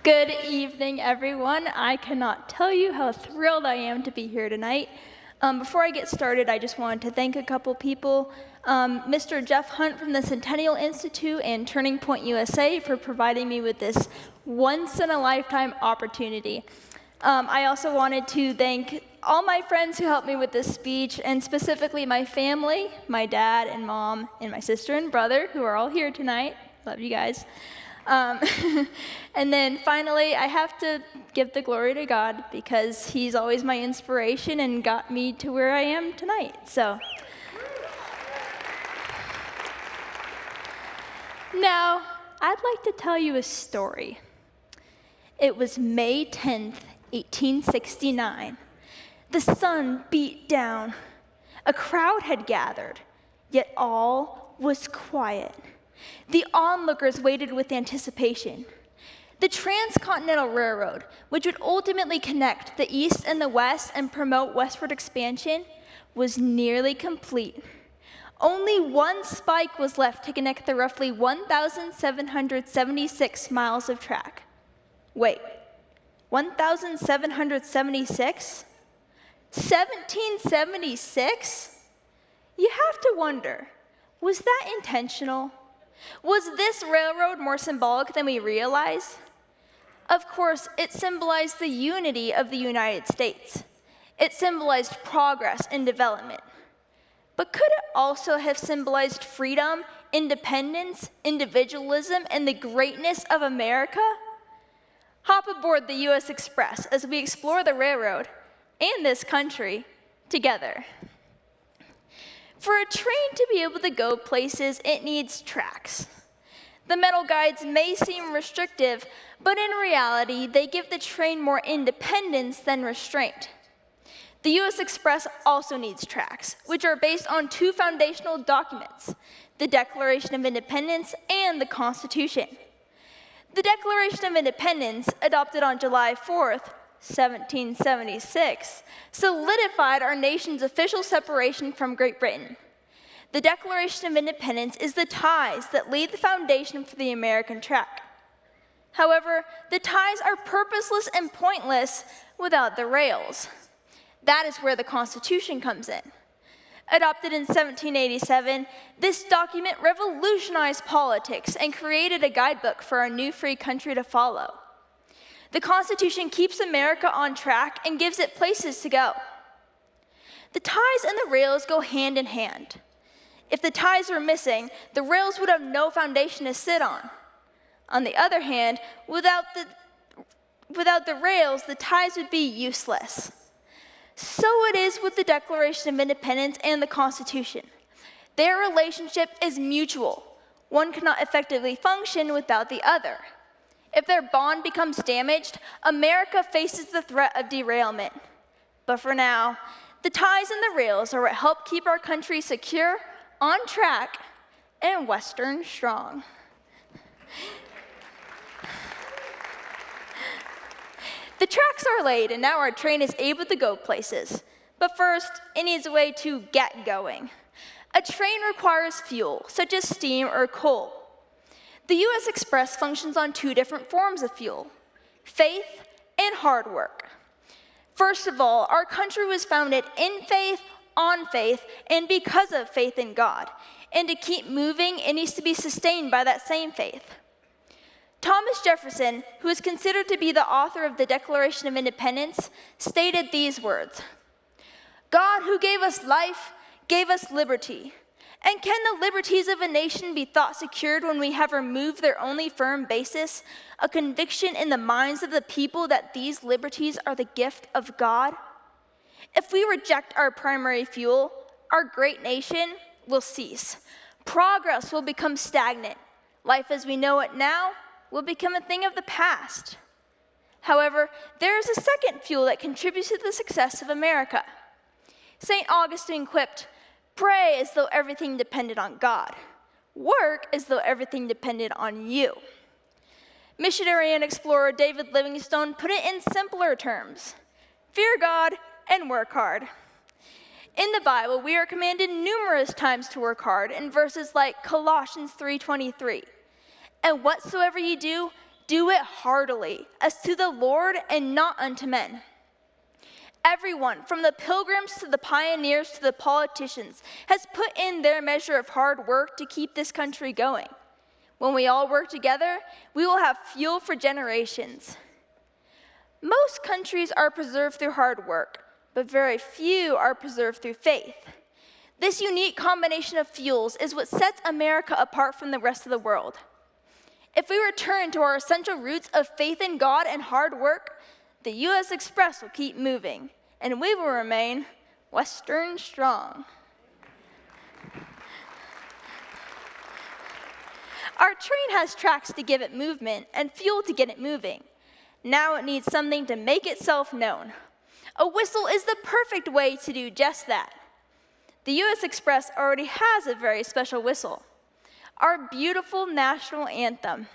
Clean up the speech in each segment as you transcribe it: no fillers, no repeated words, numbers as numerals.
Good evening, everyone. I cannot tell you how thrilled I am to be here tonight. Before I get started, I just wanted to thank a couple people. Mr. Jeff Hunt from the Centennial Institute and Turning Point USA for providing me with this once-in-a-lifetime opportunity. I also wanted to thank all my friends who helped me with this speech, and specifically my family, my dad and mom, and my sister and brother, who are all here tonight. Love you guys. And then finally, I have to give the glory to God because He's always my inspiration and got me to where I am tonight. So, now, I'd like to tell you a story. It was May 10th, 1869. The sun beat down. A crowd had gathered, yet all was quiet. The onlookers waited with anticipation. The Transcontinental Railroad, which would ultimately connect the East and the West and promote westward expansion, was nearly complete. Only one spike was left to connect the roughly 1,776 miles of track. Wait, 1,776? 1776? You have to wonder, was that intentional? Was this railroad more symbolic than we realize? Of course, it symbolized the unity of the United States. It symbolized progress and development. But could it also have symbolized freedom, independence, individualism, and the greatness of America? Hop aboard the U.S. Express as we explore the railroad and this country together. For a train to be able to go places, it needs tracks. The metal guides may seem restrictive, but in reality, they give the train more independence than restraint. The U.S. Express also needs tracks, which are based on two foundational documents, the Declaration of Independence and the Constitution. The Declaration of Independence, adopted on July 4th, 1776, solidified our nation's official separation from Great Britain. The Declaration of Independence is the ties that laid the foundation for the American track. However, the ties are purposeless and pointless without the rails. That is where the Constitution comes in. Adopted in 1787, this document revolutionized politics and created a guidebook for our new free country to follow. The Constitution keeps America on track and gives it places to go. The ties and the rails go hand in hand. If the ties were missing, the rails would have no foundation to sit on. On the other hand, without the rails, the ties would be useless. So it is with the Declaration of Independence and the Constitution. Their relationship is mutual. One cannot effectively function without the other. If their bond becomes damaged, America faces the threat of derailment. But for now, the ties and the rails are what help keep our country secure, on track, and Western strong. The tracks are laid, and now our train is able to go places. But first, it needs a way to get going. A train requires fuel, such as steam or coal. The U.S. Express functions on two different forms of fuel, faith and hard work. First of all, our country was founded in faith, on faith, and because of faith in God. And to keep moving, it needs to be sustained by that same faith. Thomas Jefferson, who is considered to be the author of the Declaration of Independence, stated these words: "God, who gave us life, gave us liberty. And can the liberties of a nation be thought secured when we have removed their only firm basis, a conviction in the minds of the people that these liberties are the gift of God? If we reject our primary fuel, our great nation will cease. Progress will become stagnant. Life as we know it now will become a thing of the past." However, there is a second fuel that contributes to the success of America. St. Augustine quipped, "Pray as though everything depended on God. Work as though everything depended on you." Missionary and explorer David Livingstone put it in simpler terms: fear God and work hard. In the Bible, we are commanded numerous times to work hard in verses like Colossians 3:23. "And whatsoever ye do, do it heartily, as to the Lord and not unto men. Everyone, from the pilgrims to the pioneers to the politicians, has put in their measure of hard work to keep this country going. When we all work together, we will have fuel for generations. Most countries are preserved through hard work, but very few are preserved through faith. This unique combination of fuels is what sets America apart from the rest of the world. If we return to our essential roots of faith in God and hard work, the U.S. Express will keep moving, and we will remain Western strong. Our train has tracks to give it movement and fuel to get it moving. Now it needs something to make itself known. A whistle is the perfect way to do just that. The U.S. Express already has a very special whistle, our beautiful national anthem.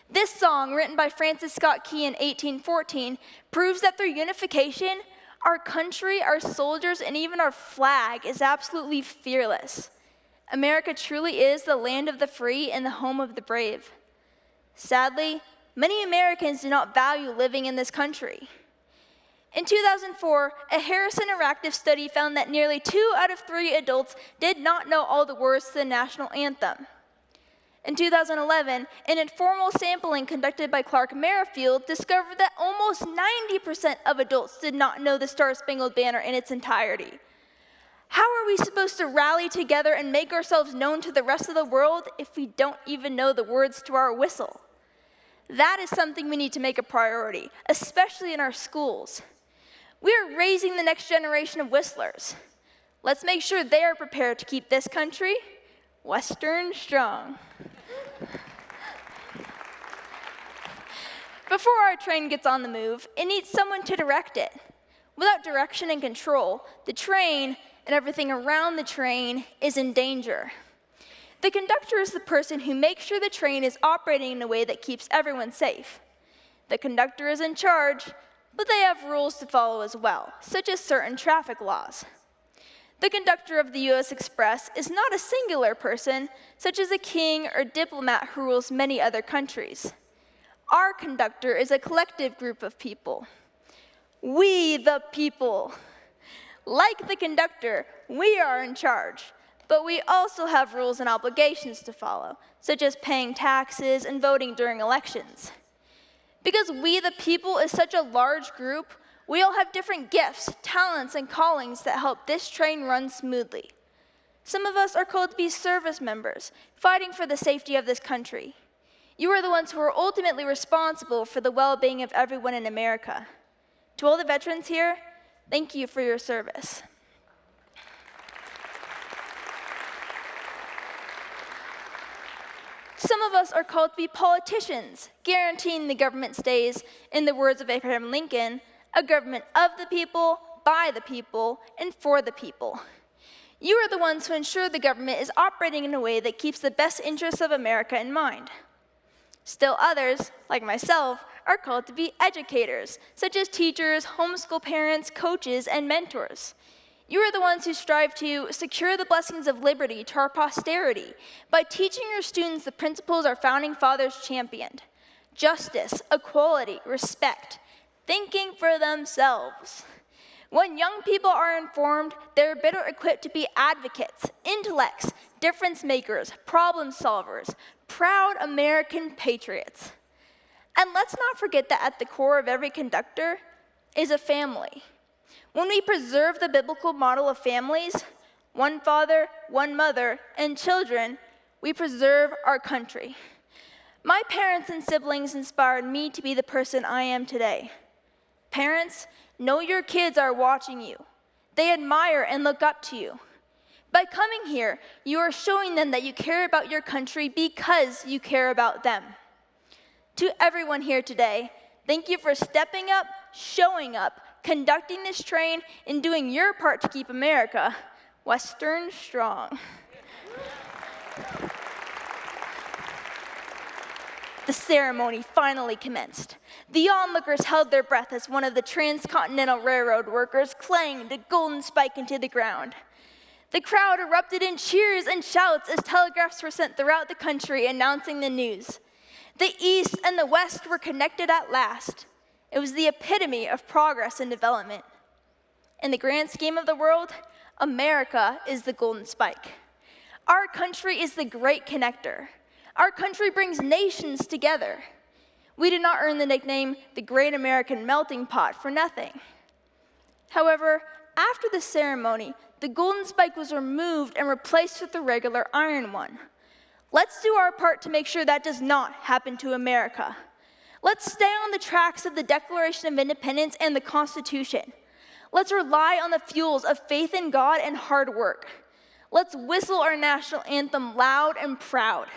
This song, written by Francis Scott Key in 1814, proves that through unification, our country, our soldiers, and even our flag is absolutely fearless. America truly is the land of the free and the home of the brave. Sadly, many Americans do not value living in this country. In 2004, a Harris Interactive study found that nearly 2 out of 3 adults did not know all the words to the national anthem. In 2011, an informal sampling conducted by Clark Merrifield discovered that almost 90% of adults did not know the Star-Spangled Banner in its entirety. How are we supposed to rally together and make ourselves known to the rest of the world if we don't even know the words to our whistle? That is something we need to make a priority, especially in our schools. We are raising the next generation of whistlers. Let's make sure they are prepared to keep this country Western strong. Before our train gets on the move, it needs someone to direct it. Without direction and control, the train and everything around the train is in danger. The conductor is the person who makes sure the train is operating in a way that keeps everyone safe. The conductor is in charge, but they have rules to follow as well, such as certain traffic laws. The conductor of the U.S. Express is not a singular person, such as a king or diplomat who rules many other countries. Our conductor is a collective group of people. We, the people. Like the conductor, we are in charge, but we also have rules and obligations to follow, such as paying taxes and voting during elections. Because we, the people, is such a large group, we all have different gifts, talents, and callings that help this train run smoothly. Some of us are called to be service members, fighting for the safety of this country. You are the ones who are ultimately responsible for the well-being of everyone in America. To all the veterans here, thank you for your service. Some of us are called to be politicians, guaranteeing the government stays, in the words of Abraham Lincoln, a government of the people, by the people, and for the people. You are the ones who ensure the government is operating in a way that keeps the best interests of America in mind. Still others, like myself, are called to be educators, such as teachers, homeschool parents, coaches, and mentors. You are the ones who strive to secure the blessings of liberty to our posterity by teaching your students the principles our founding fathers championed: justice, equality, respect, thinking for themselves. When young people are informed, they're better equipped to be advocates, intellects, difference makers, problem solvers, proud American patriots. And let's not forget that at the core of every conductor is a family. When we preserve the biblical model of families, one father, one mother, and children, we preserve our country. My parents and siblings inspired me to be the person I am today. Parents, know your kids are watching you. They admire and look up to you. By coming here, you are showing them that you care about your country because you care about them. To everyone here today, thank you for stepping up, showing up, conducting this train, and doing your part to keep America Western strong. The ceremony finally commenced. The onlookers held their breath as one of the Transcontinental Railroad workers clanged a golden spike into the ground. The crowd erupted in cheers and shouts as telegraphs were sent throughout the country announcing the news. The East and the West were connected at last. It was the epitome of progress and development. In the grand scheme of the world, America is the golden spike. Our country is the great connector. Our country brings nations together. We did not earn the nickname the Great American Melting Pot for nothing. However, after the ceremony, the golden spike was removed and replaced with the regular iron one. Let's do our part to make sure that does not happen to America. Let's stay on the tracks of the Declaration of Independence and the Constitution. Let's rely on the fuels of faith in God and hard work. Let's whistle our national anthem loud and proud.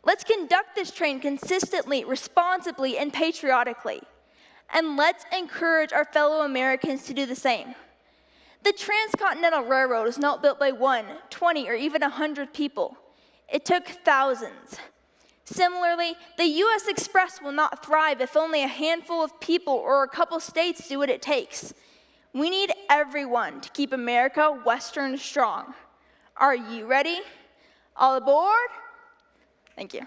Let's conduct this train consistently, responsibly, and patriotically. And let's encourage our fellow Americans to do the same. The Transcontinental Railroad was not built by 1, 20, or even 100 people. It took thousands. Similarly, the U.S. Express will not thrive if only a handful of people or a couple states do what it takes. We need everyone to keep America Western strong. Are you ready? All aboard? Thank you.